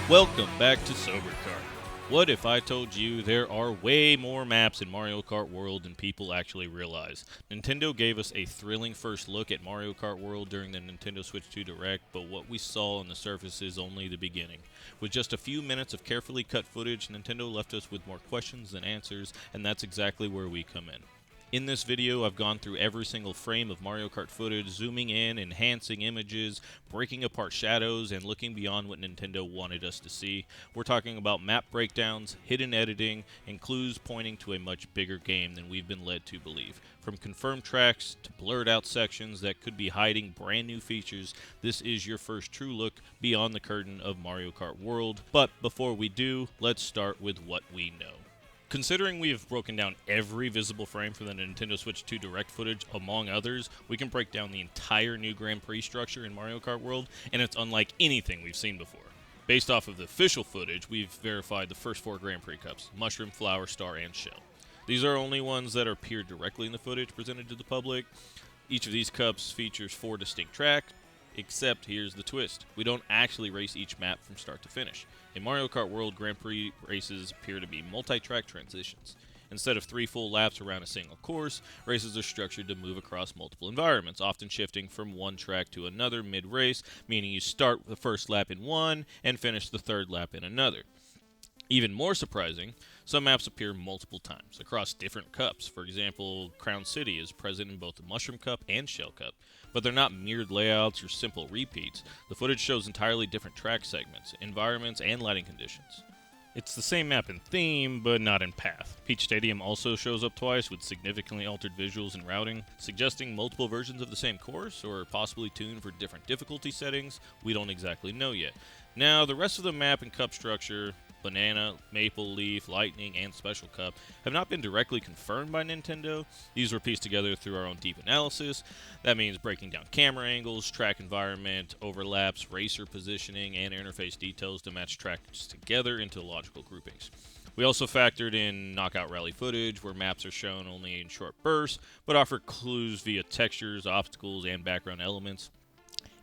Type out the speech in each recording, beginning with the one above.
Welcome back to Sober Kart. What if I told you there are way more maps in Mario Kart World than people actually realize? Nintendo gave us a thrilling first look at Mario Kart World during the Nintendo Switch 2 Direct, but what we saw on the surface is only the beginning. With just a few minutes of carefully cut footage, Nintendo left us with more questions than answers, and that's exactly where we come in. In this video, I've gone through every single frame of Mario Kart footage, zooming in, enhancing images, breaking apart shadows, and looking beyond what Nintendo wanted us to see. We're talking about map breakdowns, hidden editing, and clues pointing to a much bigger game than we've been led to believe. From confirmed tracks to blurred out sections that could be hiding brand new features, this is your first true look beyond the curtain of Mario Kart World. But before we do, let's start with what we know. Considering we have broken down every visible frame from the Nintendo Switch 2 Direct footage, among others, we can break down the entire new Grand Prix structure in Mario Kart World, and it's unlike anything we've seen before. Based off of the official footage, we've verified the first 4 Grand Prix Cups: Mushroom, Flower, Star, and Shell. These are only ones that appear directly in the footage presented to the public. Each of these cups features 4 distinct tracks, except here's the twist: we don't actually race each map from start to finish. In Mario Kart World, Grand Prix races appear to be multi-track transitions. Instead of 3 full laps around a single course, races are structured to move across multiple environments, often shifting from one track to another mid-race, meaning you start the first lap in one and finish the third lap in another. Even more surprising, some maps appear multiple times across different cups. For example, Crown City is present in both the Mushroom Cup and Shell Cup, but they're not mirrored layouts or simple repeats. The footage shows entirely different track segments, environments, and lighting conditions. It's the same map in theme, but not in path. Peach Stadium also shows up twice with significantly altered visuals and routing, suggesting multiple versions of the same course, or possibly tuned for different difficulty settings. We don't exactly know yet. Now, the rest of the map and cup structure, Banana, Maple Leaf, Lightning, and Special Cup, have not been directly confirmed by Nintendo. These were pieced together through our own deep analysis. That means breaking down camera angles, track environment, overlaps, racer positioning, and interface details to match tracks together into logical groupings. We also factored in Knockout Rally footage, where maps are shown only in short bursts, but offer clues via textures, obstacles, and background elements.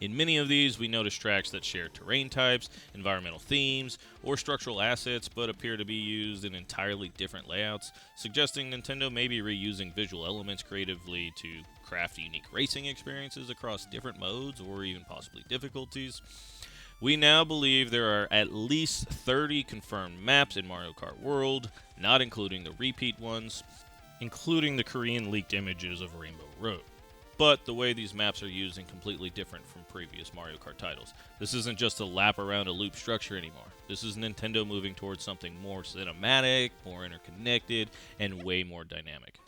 In many of these, we notice tracks that share terrain types, environmental themes, or structural assets, but appear to be used in entirely different layouts, suggesting Nintendo may be reusing visual elements creatively to craft unique racing experiences across different modes or even possibly difficulties. We now believe there are at least 30 confirmed maps in Mario Kart World, not including the repeat ones, including the Korean leaked images of Rainbow Road. But the way these maps are used is completely different from previous Mario Kart titles. This isn't just a lap around a loop structure anymore. This is Nintendo moving towards something more cinematic, more interconnected, and way more dynamic.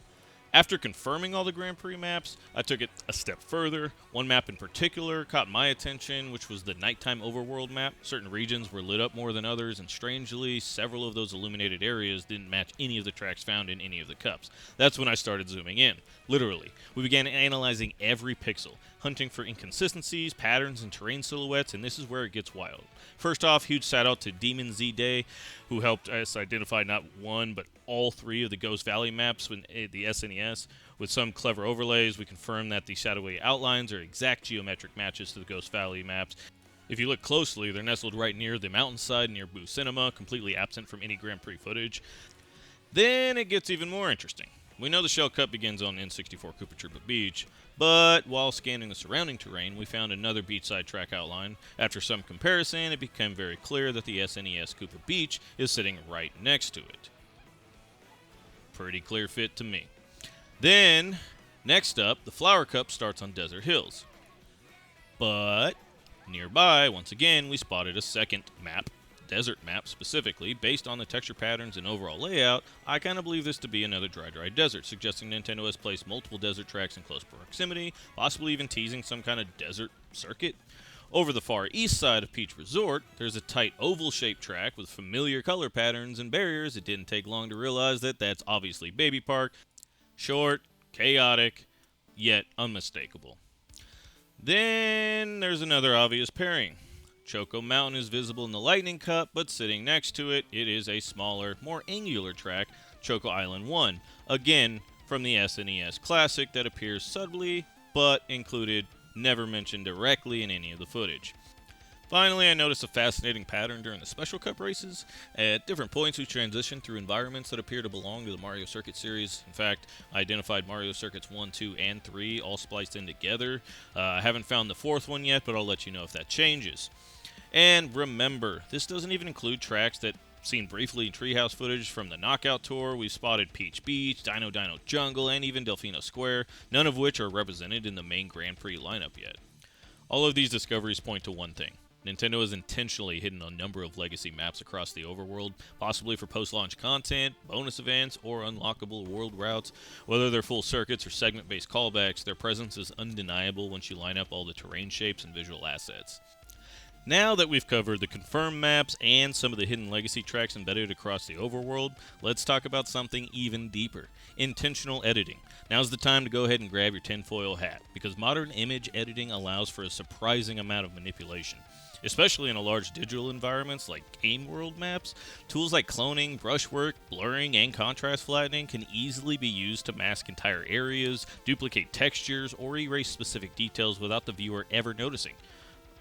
After confirming all the Grand Prix maps, I took it a step further. One map in particular caught my attention, which was the nighttime overworld map. Certain regions were lit up more than others, and strangely, several of those illuminated areas didn't match any of the tracks found in any of the cups. That's when I started zooming in. Literally, we began analyzing every pixel, hunting for inconsistencies, patterns, and terrain silhouettes, and this is where it gets wild. First off, huge shout out to Demon Z Day, who helped us identify not one, but all 3 of the Ghost Valley maps with the SNES. With some clever overlays, we confirmed that the shadowy outlines are exact geometric matches to the Ghost Valley maps. If you look closely, they're nestled right near the mountainside near Boo Cinema, completely absent from any Grand Prix footage. Then it gets even more interesting. We know the Shell Cup begins on N64 Koopa Troopa Beach, but while scanning the surrounding terrain, we found another beachside track outline. After some comparison, it became very clear that the SNES Koopa Beach is sitting right next to it. Pretty clear fit to me. Then, next up, the Flower Cup starts on Desert Hills. But nearby, once again, we spotted a second map, desert map specifically, based on the texture patterns and overall layout. I kind of believe this to be another dry desert, suggesting Nintendo has placed multiple desert tracks in close proximity, possibly even teasing some kind of desert circuit. Over the far east side of Peach Resort, there's a tight oval-shaped track with familiar color patterns and barriers. It didn't take long to realize that that's obviously Baby Park. Short, chaotic, yet unmistakable. Then there's another obvious pairing. Choco Mountain is visible in the Lightning Cup, but sitting next to it, it is a smaller, more angular track, Choco Island 1, again from the SNES Classic that appears subtly, but included, never mentioned directly in any of the footage. Finally, I noticed a fascinating pattern during the Special Cup races. At different points, we transitioned through environments that appear to belong to the Mario Circuit series. In fact, I identified Mario Circuits 1, 2, and 3 all spliced in together. I haven't found the fourth one yet, but I'll let you know if that changes. And remember, this doesn't even include tracks that seen briefly in Treehouse footage from the Knockout Tour. We've spotted Peach Beach, Dino Dino Jungle, and even Delfino Square, none of which are represented in the main Grand Prix lineup yet. All of these discoveries point to one thing. Nintendo has intentionally hidden a number of legacy maps across the overworld, possibly for post-launch content, bonus events, or unlockable world routes. Whether they're full circuits or segment-based callbacks, their presence is undeniable once you line up all the terrain shapes and visual assets. Now that we've covered the confirmed maps and some of the hidden legacy tracks embedded across the overworld, let's talk about something even deeper: intentional editing. Now's the time to go ahead and grab your tinfoil hat, because modern image editing allows for a surprising amount of manipulation. Especially in a large digital environments like game world maps, tools like cloning, brushwork, blurring, and contrast flattening can easily be used to mask entire areas, duplicate textures, or erase specific details without the viewer ever noticing.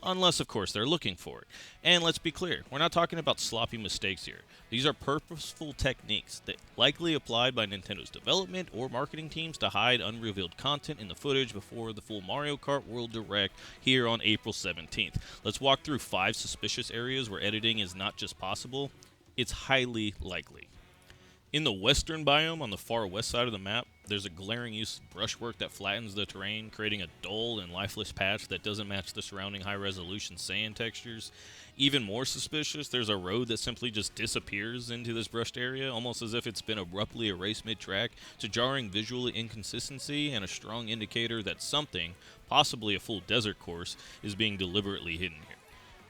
Unless, of course, they're looking for it. And let's be clear, we're not talking about sloppy mistakes here. These are purposeful techniques that likely applied by Nintendo's development or marketing teams to hide unrevealed content in the footage before the full Mario Kart World Direct here on April 17th. Let's walk through 5 suspicious areas where editing is not just possible, it's highly likely. In the western biome on the far west side of the map, there's a glaring use of brushwork that flattens the terrain, creating a dull and lifeless patch that doesn't match the surrounding high-resolution sand textures. Even more suspicious, there's a road that simply just disappears into this brushed area, almost as if it's been abruptly erased mid-track. It's a jarring visual inconsistency and a strong indicator that something, possibly a full desert course, is being deliberately hidden here.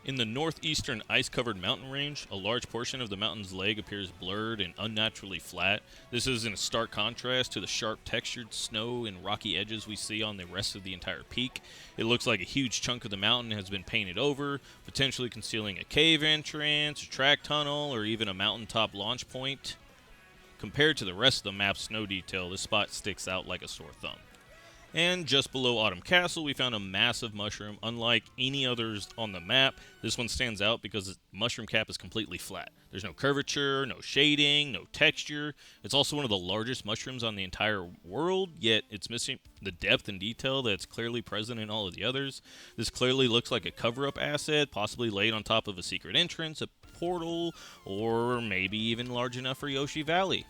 In the northeastern ice-covered mountain range, a large portion of the mountain's leg appears blurred and unnaturally flat. This is in stark contrast to the sharp textured snow and rocky edges we see on the rest of the entire peak. It looks like a huge chunk of the mountain has been painted over, potentially concealing a cave entrance, a track tunnel, or even a mountaintop launch point. Compared to the rest of the map's snow detail, this spot sticks out like a sore thumb. And just below Autumn Castle, we found a massive mushroom. Unlike any others on the map, this one stands out because the mushroom cap is completely flat. There's no curvature, no shading, no texture. It's also one of the largest mushrooms on the entire world, yet it's missing the depth and detail that's clearly present in all of the others. This clearly looks like a cover-up asset, possibly laid on top of a secret entrance, a portal, or maybe even large enough for Yoshi Valley.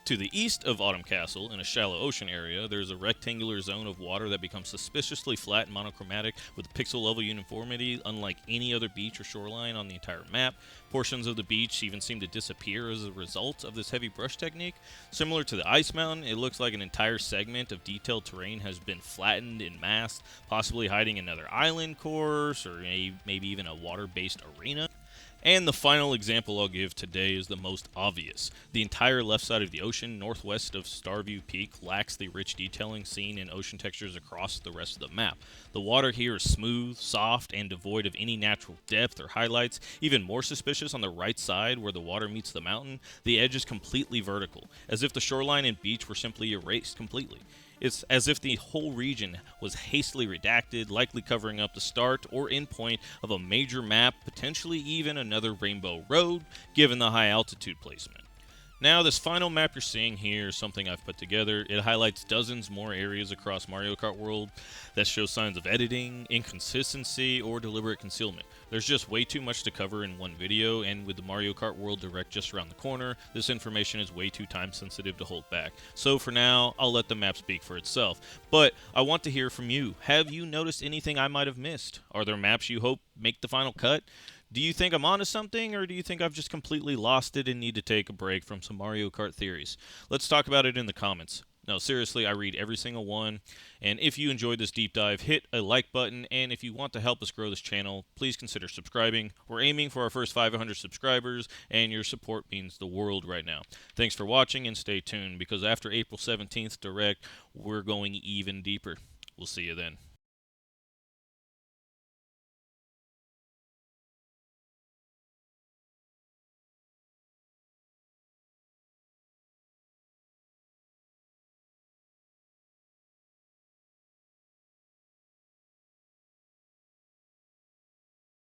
To the east of Autumn Castle, in a shallow ocean area, there's a rectangular zone of water that becomes suspiciously flat and monochromatic with pixel-level uniformity unlike any other beach or shoreline on the entire map. Portions of the beach even seem to disappear as a result of this heavy brush technique. Similar to the Ice Mountain, it looks like an entire segment of detailed terrain has been flattened and masked, possibly hiding another island course or maybe even a water-based arena. And the final example I'll give today is the most obvious. The entire left side of the ocean, northwest of Starview Peak, lacks the rich detailing seen in ocean textures across the rest of the map. The water here is smooth, soft, and devoid of any natural depth or highlights. Even more suspicious on the right side, where the water meets the mountain, the edge is completely vertical, as if the shoreline and beach were simply erased completely. It's as if the whole region was hastily redacted, likely covering up the start or end point of a major map, potentially even another Rainbow Road, given the high altitude placement. Now, this final map you're seeing here is something I've put together. It highlights dozens more areas across Mario Kart World that show signs of editing, inconsistency, or deliberate concealment. There's just way too much to cover in one video, and with the Mario Kart World Direct just around the corner, this information is way too time sensitive to hold back. So for now, I'll let the map speak for itself. But I want to hear from you. Have you noticed anything I might have missed? Are there maps you hope make the final cut? Do you think I'm onto something, or do you think I've just completely lost it and need to take a break from some Mario Kart theories? Let's talk about it in the comments. No, seriously, I read every single one, and if you enjoyed this deep dive, hit a like button, and if you want to help us grow this channel, please consider subscribing. We're aiming for our first 500 subscribers, and your support means the world right now. Thanks for watching, and stay tuned, because after April 17th Direct, we're going even deeper. We'll see you then.